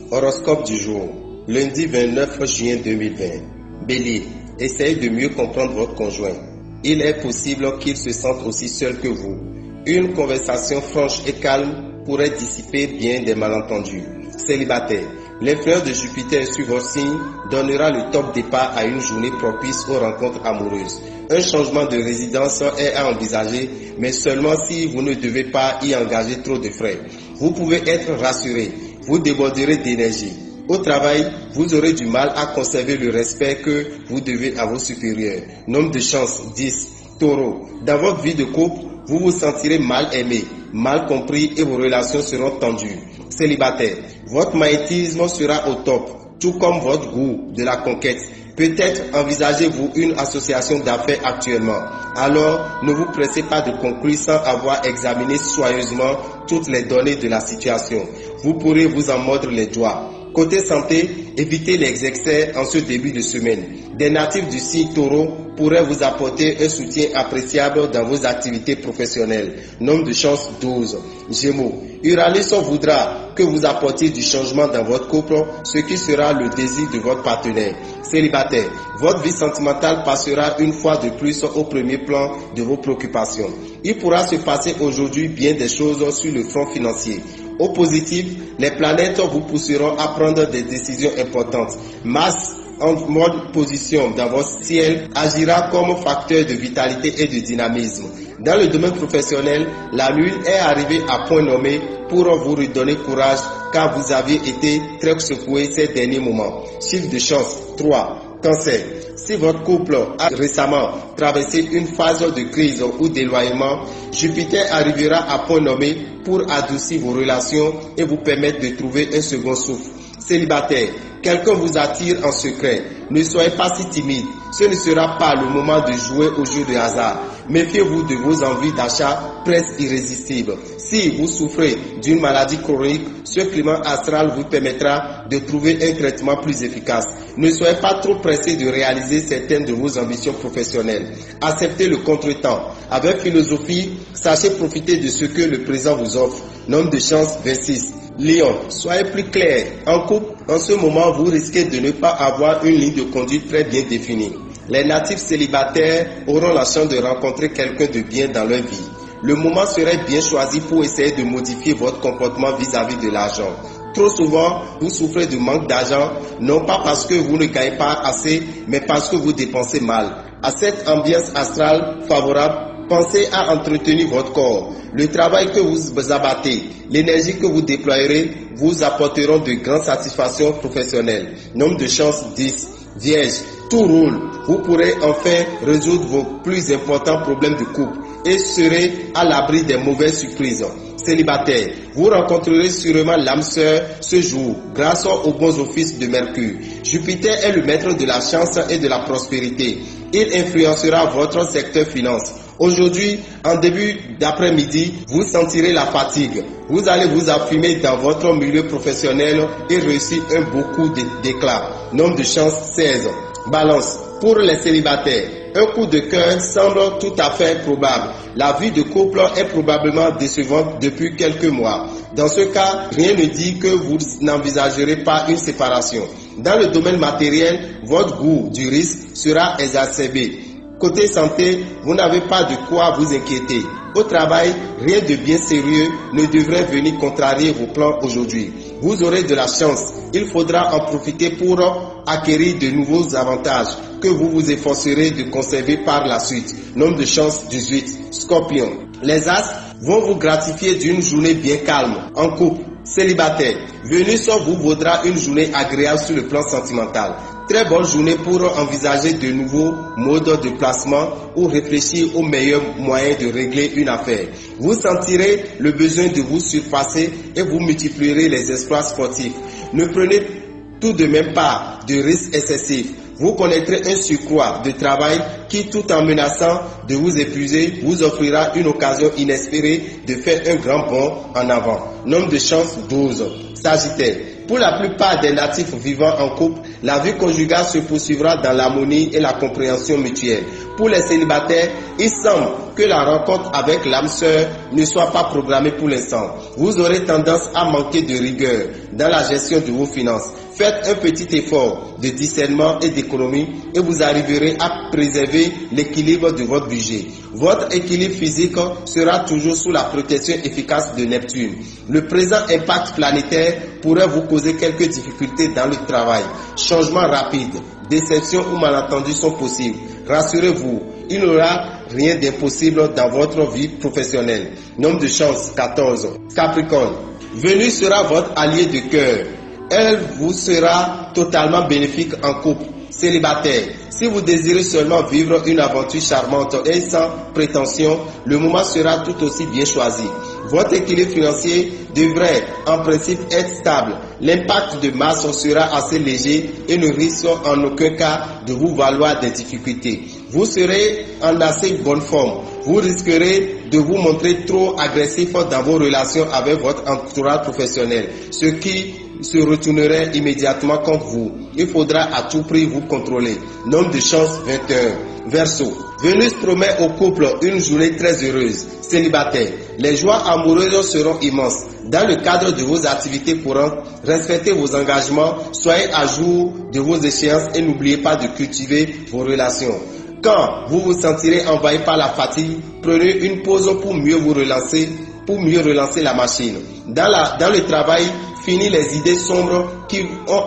Horoscope du jour, lundi 29 juin 2020. Bélier, essayez de mieux comprendre votre conjoint. Il est possible qu'il se sente aussi seul que vous. Une conversation franche et calme pourrait dissiper bien des malentendus. Célibataire, l'influence de Jupiter sur votre signe donnera le top départ à une journée propice aux rencontres amoureuses. Un changement de résidence est à envisager, mais seulement si vous ne devez pas y engager trop de frais. Vous pouvez être rassuré, vous déborderez d'énergie. Au travail, vous aurez du mal à conserver le respect que vous devez à vos supérieurs. Nombre de chance, 10. Taureau, dans votre vie de couple, vous vous sentirez mal aimé, mal compris et vos relations seront tendues. Célibataire, votre magnétisme sera au top, tout comme votre goût de la conquête. Peut-être envisagez-vous une association d'affaires actuellement. Alors, ne vous pressez pas de conclure sans avoir examiné soigneusement toutes les données de la situation. Vous pourrez vous en mordre les doigts. Côté santé, évitez les excès en ce début de semaine. Des natifs du signe Taureau pourraient vous apporter un soutien appréciable dans vos activités professionnelles. Nombre de chance 12. Gémeaux, Uranus voudra que vous apportiez du changement dans votre couple, ce qui sera le désir de votre partenaire. Célibataire, votre vie sentimentale passera une fois de plus au premier plan de vos préoccupations. Il pourra se passer aujourd'hui bien des choses sur le front financier. Au positif, les planètes vous pousseront à prendre des décisions importantes. Mars, en mode position dans votre ciel, agira comme facteur de vitalité et de dynamisme. Dans le domaine professionnel, la lune est arrivée à point nommé pour vous redonner courage car vous aviez été très secoué ces derniers moments. Chiffre de chance 3. Cancer. Si votre couple a récemment traversé une phase de crise ou d'éloignement, Jupiter arrivera à point nommé pour adoucir vos relations et vous permettre de trouver un second souffle. Célibataire, quelqu'un vous attire en secret. Ne soyez pas si timide. Ce ne sera pas le moment de jouer au jeu de hasard. Méfiez-vous de vos envies d'achat presque irrésistibles. Si vous souffrez d'une maladie chronique, ce climat astral vous permettra de trouver un traitement plus efficace. Ne soyez pas trop pressé de réaliser certaines de vos ambitions professionnelles. Acceptez le contretemps. Avec philosophie, sachez profiter de ce que le présent vous offre. Nombre de chance 26. Lion, soyez plus clair. En couple, en ce moment, vous risquez de ne pas avoir une ligne de conduite très bien définie. Les natifs célibataires auront la chance de rencontrer quelqu'un de bien dans leur vie. Le moment serait bien choisi pour essayer de modifier votre comportement vis-à-vis de l'argent. Trop souvent, vous souffrez de manque d'argent, non pas parce que vous ne gagnez pas assez, mais parce que vous dépensez mal. À cette ambiance astrale favorable, pensez à entretenir votre corps. Le travail que vous abattez, l'énergie que vous déployerez vous apporteront de grandes satisfactions professionnelles. Nombre de chance 10. Vierge, tout roule. Vous pourrez enfin résoudre vos plus importants problèmes de couple et serez à l'abri des mauvaises surprises. Célibataire, vous rencontrerez sûrement l'âme sœur ce jour grâce aux bons offices de Mercure. Jupiter est le maître de la chance et de la prospérité. Il influencera votre secteur finance. Aujourd'hui, en début d'après-midi, vous sentirez la fatigue. Vous allez vous affirmer dans votre milieu professionnel et réussir un beau coup d'éclat. Nombre de chance 16. Balance. Pour les célibataires, un coup de cœur semble tout à fait probable. La vie de couple est probablement décevante depuis quelques mois. Dans ce cas, rien ne dit que vous n'envisagerez pas une séparation. Dans le domaine matériel, votre goût du risque sera exacerbé. Côté santé, vous n'avez pas de quoi vous inquiéter. Au travail, rien de bien sérieux ne devrait venir contrarier vos plans aujourd'hui. Vous aurez de la chance. Il faudra en profiter pour acquérir de nouveaux avantages que vous vous efforcerez de conserver par la suite. Nombre de chance 18. Scorpion. Les astres vont vous gratifier d'une journée bien calme. En couple, célibataire, Vénus vous vaudra une journée agréable sur le plan sentimental. Très bonne journée pour envisager de nouveaux modes de placement ou réfléchir aux meilleurs moyens de régler une affaire. Vous sentirez le besoin de vous surpasser et vous multiplierez les exploits sportifs. Ne prenez tout de même pas de risques excessifs. Vous connaîtrez un surcroît de travail qui, tout en menaçant de vous épuiser, vous offrira une occasion inespérée de faire un grand bond en avant. Nombre de chance 12. Sagittaire. Pour la plupart des natifs vivant en couple, la vie conjugale se poursuivra dans l'harmonie et la compréhension mutuelle. Pour les célibataires, il semble que la rencontre avec l'âme sœur ne soit pas programmée pour l'instant. vous aurez tendance à manquer de rigueur dans la gestion de vos finances. Faites un petit effort de discernement et d'économie et vous arriverez à préserver l'équilibre de votre budget. Votre équilibre physique sera toujours sous la protection efficace de Neptune. Le présent impact planétaire pourrait vous causer quelques difficultés dans le travail. Changements rapides, déceptions ou malentendus sont possibles. Rassurez-vous, il n'y aura rien d'impossible dans votre vie professionnelle. Nombre de chance 14. Capricorne, Vénus sera votre allié de cœur. Elle vous sera totalement bénéfique en couple. Célibataire, si vous désirez seulement vivre une aventure charmante et sans prétention, le moment sera tout aussi bien choisi. Votre équilibre financier devrait en principe être stable. L'impact de Mars sera assez léger et ne risque en aucun cas de vous valoir des difficultés. Vous serez en assez bonne forme. Vous risquerez de vous montrer trop agressif dans vos relations avec votre entourage professionnel, ce qui se retournerait immédiatement contre vous. Il faudra à tout prix vous contrôler. Nombre de chance 21. Verseau, Vénus promet au couple une journée très heureuse. Célibataire, les joies amoureuses seront immenses. Dans le cadre de vos activités courantes, respectez vos engagements, soyez à jour de vos échéances et n'oubliez pas de cultiver vos relations. Quand vous vous sentirez envahi par la fatigue, prenez une pause pour mieux relancer la machine. Dans le travail, fini les idées sombres qui ont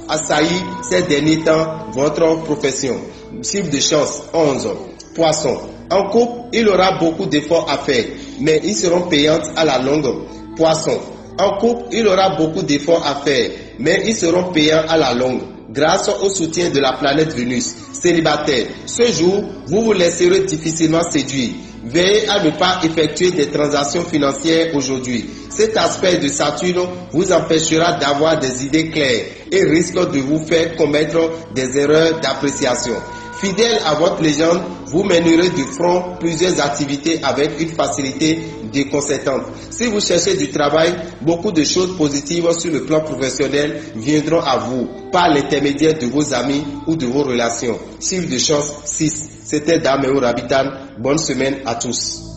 assailli ces derniers temps votre profession. Chiffre de chance 11. Poisson, en couple, il aura beaucoup d'efforts à faire, mais ils seront payants à la longue. Poisson, en couple, il aura beaucoup d'efforts à faire, mais ils seront payants à la longue, grâce au soutien de la planète Vénus. Célibataire, ce jour, vous vous laisserez difficilement séduire. Veillez à ne pas effectuer des transactions financières aujourd'hui. Cet aspect de Saturne vous empêchera d'avoir des idées claires et risque de vous faire commettre des erreurs d'appréciation. Fidèle à votre légende, vous mènerez de front plusieurs activités avec une facilité déconcertante. Si vous cherchez du travail, beaucoup de choses positives sur le plan professionnel viendront à vous par l'intermédiaire de vos amis ou de vos relations. Chiffre de chance 6. C'était Dameo Rabitan. Bonne semaine à tous.